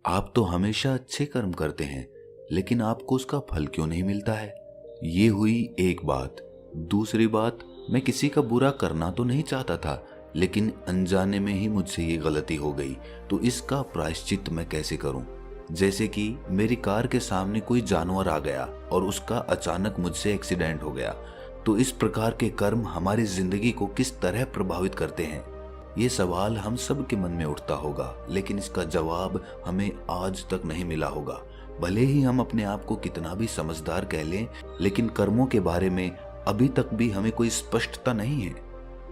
आप तो हमेशा अच्छे कर्म करते हैं, लेकिन आपको उसका फल क्यों नहीं मिलता है? ये हुई एक बात। दूसरी बात, मैं किसी का बुरा करना तो नहीं चाहता था, लेकिन अनजाने में ही मुझसे ये गलती हो गई, तो इसका प्रायश्चित मैं कैसे करूं? जैसे कि मेरी कार के सामने कोई जानवर आ गया और उसका अचानक मुझसे एक्सीडेंट हो गया। तो इस प्रकार के कर्म हमारी जिंदगी को किस तरह प्रभावित करते हैं? ये सवाल हम सब के मन में उठता होगा, लेकिन इसका जवाब हमें आज तक नहीं मिला होगा। भले ही हम अपने आप को कितना भी समझदार कह लें, लेकिन कर्मों के बारे में अभी तक भी हमें कोई स्पष्टता नहीं है।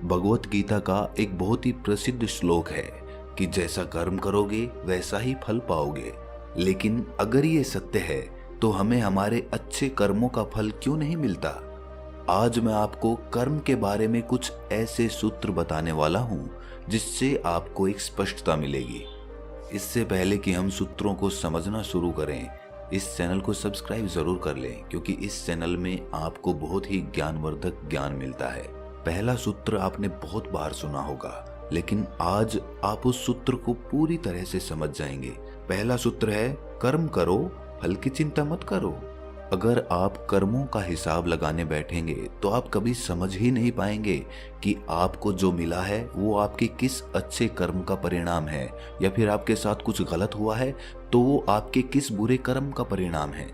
भगवत गीता का एक बहुत ही प्रसिद्ध श्लोक है कि जैसा कर्म करोगे वैसा ही फल पाओगे। लेकिन अगर ये सत्य है, तो हमें हमारे अच्छे कर्मों का फल क्यों नहीं मिलता? आज मैं आपको कर्म के बारे में कुछ ऐसे सूत्र बताने वाला हूँ जिससे आपको एक स्पष्टता मिलेगी। इससे पहले कि हम सूत्रों को समझना शुरू करें, इस चैनल को सब्सक्राइब जरूर कर लें, क्योंकि इस चैनल में आपको बहुत ही ज्ञानवर्धक ज्ञान मिलता है। पहला सूत्र आपने बहुत बार सुना होगा, लेकिन आज आप उस सूत्र को पूरी तरह से समझ जाएंगे। पहला सूत्र है, कर्म करो, फल की चिंता मत करो। अगर आप कर्मों का हिसाब लगाने बैठेंगे तो आप कभी समझ ही नहीं पाएंगे कि आपको जो मिला है वो आपके किस अच्छे कर्म का परिणाम है, या फिर आपके साथ कुछ गलत हुआ है तो वो आपके किस बुरे कर्म का परिणाम है।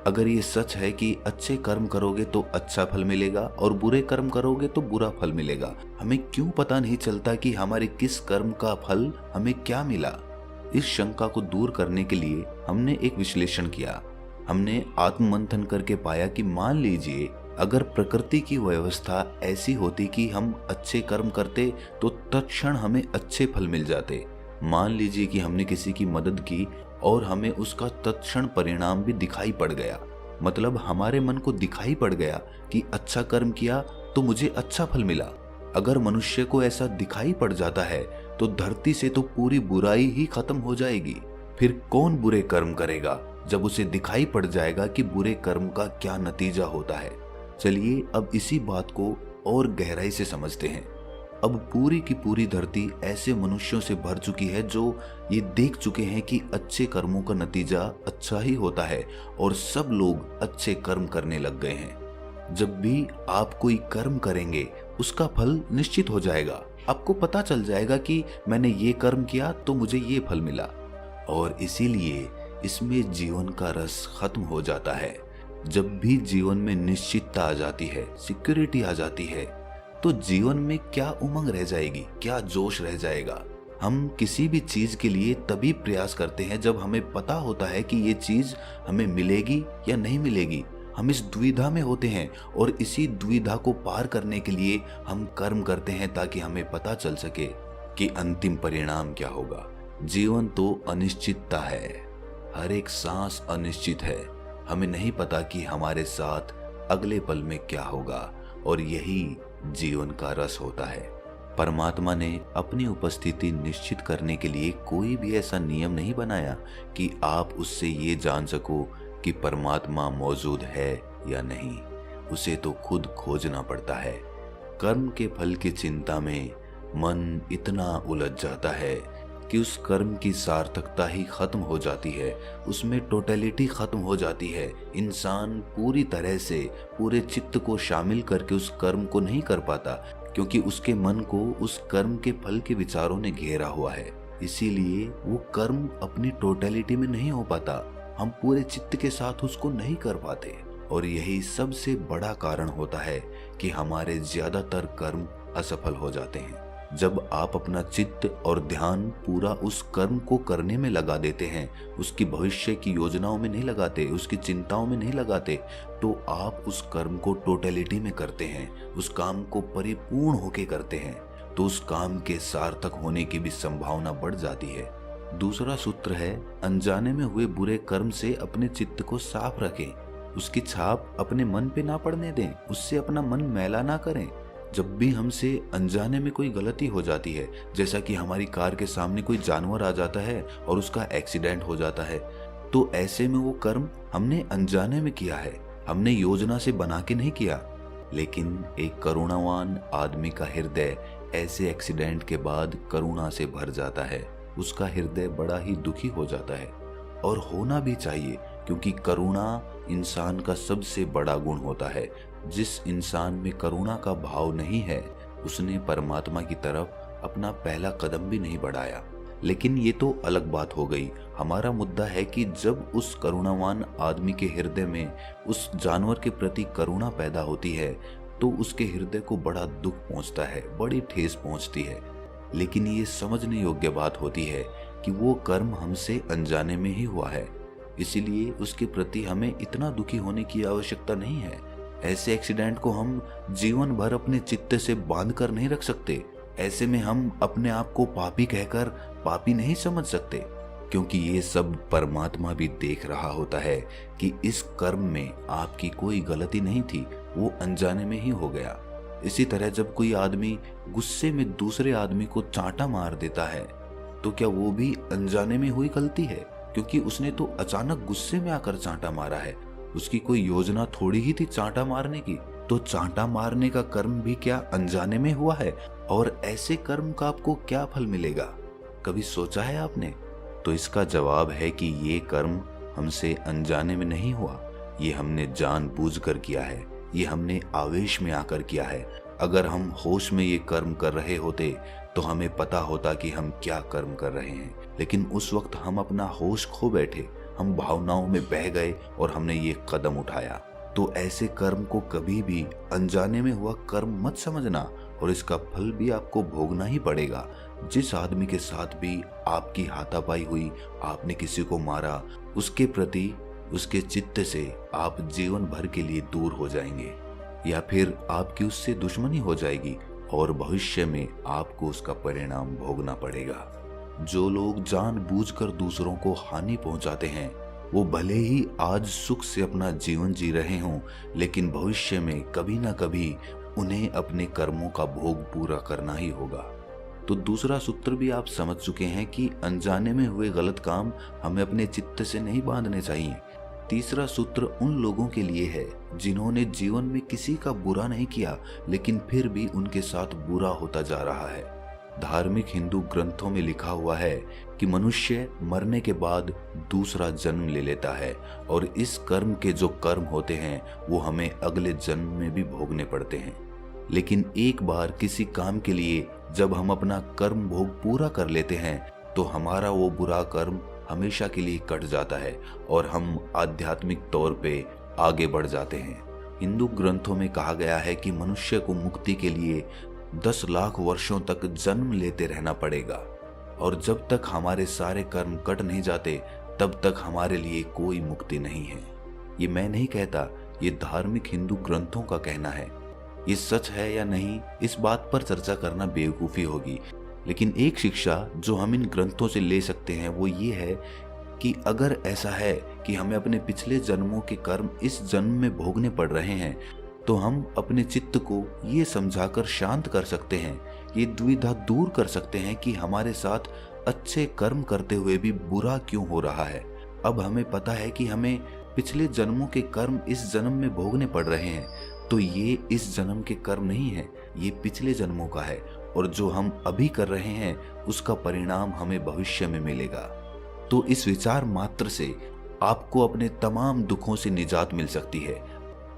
अगर ये सच है कि अच्छे कर्म करोगे तो अच्छा फल मिलेगा और बुरे कर्म करोगे तो बुरा फल मिलेगा, हमें क्यों पता नहीं चलता कि हमारे किस कर्म का फल हमें क्या मिला? इस शंका को दूर करने के लिए हमने एक विश्लेषण किया। हमने आत्ममंथन करके पाया कि मान लीजिए अगर प्रकृति की व्यवस्था ऐसी होती कि हम अच्छे कर्म करते तो तत्क्षण हमें अच्छे फल मिल जाते। मान लीजिए कि हमने किसी की मदद की और हमें उसका तत्क्षण परिणाम भी दिखाई पड़ गया, मतलब हमारे मन को दिखाई पड़ गया कि अच्छा कर्म किया तो मुझे अच्छा फल मिला। अगर मनुष्य को ऐसा दिखाई पड़ जाता है तो धरती से तो पूरी बुराई ही खत्म हो जाएगी। फिर कौन बुरे कर्म करेगा जब उसे दिखाई पड़ जाएगा कि बुरे कर्म का क्या नतीजा होता है? चलिए अब इसी बात को और गहराई से समझते हैं। अब पूरी की पूरी धरती ऐसे मनुष्यों से भर चुकी है जो ये देख चुके हैं कि अच्छे कर्मों का नतीजा अच्छा ही होता है, और सब लोग अच्छे कर्म करने लग गए हैं। जब भी आप कोई कर्म करेंगे उसका फल निश्चित हो जाएगा। आपको पता चल जाएगा कि मैंने ये कर्म किया तो मुझे ये फल मिला, और इसीलिए इसमें जीवन का रस खत्म हो जाता है। जब भी जीवन में निश्चितता आ जाती है, सिक्योरिटी आ जाती है, तो जीवन में क्या उमंग रह जाएगी, क्या जोश रह जाएगा? हम किसी भी चीज के लिए तभी प्रयास करते हैं जब हमें पता होता है कि ये चीज हमें मिलेगी या नहीं मिलेगी। हम इस दुविधा में होते हैं, और इसी दुविधा को पार करने के लिए हम कर्म करते हैं ताकि हमें पता चल सके कि अंतिम परिणाम क्या होगा। जीवन तो अनिश्चितता है, हर एक सांस अनिश्चित है। हमें नहीं पता कि हमारे साथ अगले पल में क्या होगा, और यही जीवन का रस होता है। परमात्मा ने अपनी उपस्थिति निश्चित करने के लिए कोई भी ऐसा नियम नहीं बनाया कि आप उससे ये जान सको कि परमात्मा मौजूद है या नहीं। उसे तो खुद खोजना पड़ता है। कर्म के फल की चिंता में मन इतना उलझ जाता है कि उस कर्म की सार्थकता ही खत्म हो जाती है, उसमें टोटलिटी खत्म हो जाती है। इंसान पूरी तरह से पूरे चित्त को शामिल करके उस कर्म को नहीं कर पाता, क्योंकि उसके मन को उस कर्म के फल के विचारों ने घेरा हुआ है। इसीलिए वो कर्म अपनी टोटलिटी में नहीं हो पाता, हम पूरे चित्त के साथ उसको नहीं कर पाते। और यही सबसे बड़ा कारण होता है कि हमारे ज्यादातर कर्म असफल हो जाते हैं। जब आप अपना चित्त और ध्यान पूरा उस कर्म को करने में लगा देते हैं, उसकी भविष्य की योजनाओं में नहीं लगाते, उसकी चिंताओं में नहीं लगाते, तो आप उस कर्म को टोटलिटी में करते हैं, उस काम को परिपूर्ण होके करते हैं, तो उस काम के सार्थक होने की भी संभावना बढ़ जाती है। दूसरा सूत्र है, अनजाने में हुए बुरे कर्म से अपने चित्त को साफ रखें, उसकी छाप अपने मन पे ना पड़ने दें, उससे अपना मन मैला ना करें। जब भी हमसे अनजाने में कोई गलती हो जाती है, जैसा कि हमारी कार के सामने कोई जानवर आ जाता है और उसका एक्सीडेंट हो जाता है, तो ऐसे में वो कर्म हमने अनजाने में किया है, हमने योजना से बना के नहीं किया। लेकिन एक करुणावान आदमी का हृदय ऐसे एक्सीडेंट के बाद करुणा से भर जाता है। उसका हृदय बड़ा ही दुखी हो जाता है। और होना भी चाहिए, क्योंकि करुणा इंसान का सबसे बड़ा गुण होता है। जिस इंसान में करुणा का भाव नहीं है, उसने परमात्मा की तरफ अपना पहला कदम भी नहीं बढ़ाया। लेकिन ये तो अलग बात हो गई। हमारा मुद्दा है कि जब उस करुणावान आदमी के हृदय में उस जानवर के प्रति करुणा पैदा होती है, तो उसके हृदय को बड़ा दुख पहुंचता है, बड़ी ठेस पहुंचती है। लेकिन ये समझने योग्य बात होती है कि वो कर्म हमसे अनजाने में ही हुआ है, इसीलिए उसके प्रति हमें इतना दुखी होने की आवश्यकता नहीं है। ऐसे एक्सीडेंट को हम जीवन भर अपने चित्त से बांध कर नहीं रख सकते। ऐसे में हम अपने आप को पापी कहकर पापी नहीं समझ सकते, क्योंकि ये सब परमात्मा भी देख रहा होता है कि इस कर्म में आपकी कोई गलती नहीं थी, वो अनजाने में ही हो गया। इसी तरह जब कोई आदमी गुस्से में दूसरे आदमी को चांटा मार देता है, तो क्या वो भी अनजाने में हुई गलती है? क्योंकि उसने तो अचानक गुस्से में आकर चांटा मारा है, उसकी कोई योजना थोड़ी ही थी चांटा मारने की। तो चांटा मारने का कर्म भी क्या अनजाने में हुआ है? और ऐसे कर्म का आपको क्या फल मिलेगा, कभी सोचा है आपने? तो इसका जवाब है कि ये कर्म हमसे अनजाने में नहीं हुआ, ये हमने जानबूझकर किया है, ये हमने आवेश में आकर किया है। अगर हम होश में ये कर्म कर रहे होते तो हमें पता होता कि हम क्या कर्म कर रहे हैं, लेकिन उस वक्त हम अपना होश खो बैठे, हम भावनाओं में बह गए और हमने ये कदम उठाया। तो ऐसे कर्म को कभी भी अनजाने में हुआ कर्म मत समझना, और इसका फल भी आपको भोगना ही पड़ेगा। जिस आदमी के साथ भी आपकी हाथापाई हुई, आपने किसी को मारा, उसके प्रति उसके चित्त से आप जीवन भर के लिए दूर हो जाएंगे, या फिर आपकी उससे दुश्मनी हो जाएगी और भविष्य में आपको उसका परिणाम भोगना पड़ेगा। जो लोग जानबूझकर दूसरों को हानि पहुंचाते हैं, वो भले ही आज सुख से अपना जीवन जी रहे हों, लेकिन भविष्य में कभी ना कभी उन्हें अपने कर्मों का भोग पूरा करना ही होगा। तो दूसरा सूत्र भी आप समझ चुके हैं कि अनजाने में हुए गलत काम हमें अपने चित्त से नहीं बांधने चाहिए। तीसरा सूत्र उन लोगों के लिए है जिन्होंने जीवन में किसी का बुरा नहीं किया, लेकिन फिर भी उनके साथ बुरा होता जा रहा है। धार्मिक हिंदू ग्रंथों में लिखा हुआ है कि मनुष्य मरने के बाद दूसरा जन्म ले लेता है, और इस कर्म के जो कर्म होते हैं वो हमें अगले जन्म में भी भोगने पड़ते हैं। लेकिन एक बार किसी काम के लिए जब हम अपना कर्म भोग पूरा कर लेते हैं, तो हमारा वो बुरा कर्म हमेशा के लिए कट जाता है और हम आध्यात्मिक तौर पे आगे बढ़ जाते हैं। हिंदू ग्रंथों में कहा गया है कि मनुष्य को मुक्ति के लिए 10 लाख वर्षों तक जन्म लेते रहना पड़ेगा, और जब तक हमारे सारे कर्म कट नहीं जाते तब तक हमारे लिए कोई मुक्ति नहीं है। ये मैं नहीं कहता, ये धार्मिक हिंदू ग्रंथों का कहना है। ये सच है या नहीं, इस बात पर चर्चा करना बेवकूफ़ी होगी, लेकिन एक शिक्षा जो हम इन ग्रंथों से ले सकते हैं वो ये है कि अगर ऐसा है कि हमें अपने पिछले जन्मों के कर्म इस जन्म में भोगने पड़ रहे हैं, तो हम अपने चित्त को ये समझाकर शांत कर सकते हैं, ये दुविधा दूर कर सकते हैं कि हमारे साथ अच्छे कर्म करते हुए भी बुरा क्यों हो रहा है। अब हमें पता है कि हमें पिछले जन्मों के कर्म इस जन्म में भोगने पड़ रहे हैं, तो ये इस जन्म के कर्म नहीं है, ये पिछले जन्मों का है, और जो हम अभी कर रहे हैं उसका परिणाम हमें भविष्य में मिलेगा। तो इस विचार मात्र से आपको अपने तमाम दुखों से निजात मिल सकती है।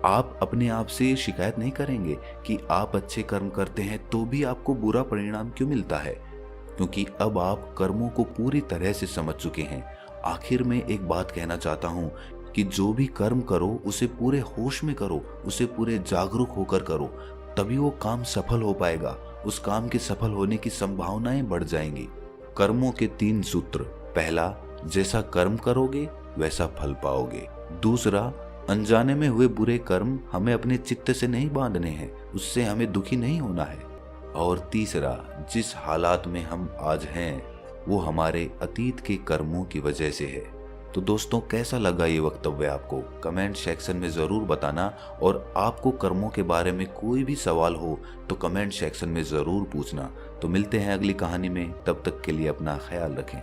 आप अपने आप से शिकायत नहीं करेंगे कि आप अच्छे कर्म करते हैं तो भी आपको बुरा परिणाम क्यों मिलता है, क्योंकि अब आप कर्मों को पूरी तरह से समझ चुके हैं। आखिर में एक बात कहना चाहता हूँ कि जो भी कर्म करो उसे पूरे होश में करो, उसे पूरे जागरूक होकर करो, तभी वो काम सफल हो पाएगा। उस काम के सफल होने की संभावनाएं बढ़ जाएंगी। कर्मों के 3 सूत्र। पहला, जैसा कर्म करोगे वैसा फल पाओगे। दूसरा, अनजाने में हुए बुरे कर्म हमें अपने चित्त से नहीं बांधने हैं, उससे हमें दुखी नहीं होना है। और तीसरा, जिस हालात में हम आज हैं वो हमारे अतीत के कर्मों की वजह से है। तो दोस्तों, कैसा लगा ये वक्तव्य आपको? कमेंट सेक्शन में ज़रूर बताना, और आपको कर्मों के बारे में कोई भी सवाल हो तो कमेंट सेक्शन में ज़रूर पूछना। तो मिलते हैं अगली कहानी में, तब तक के लिए अपना ख्याल रखें।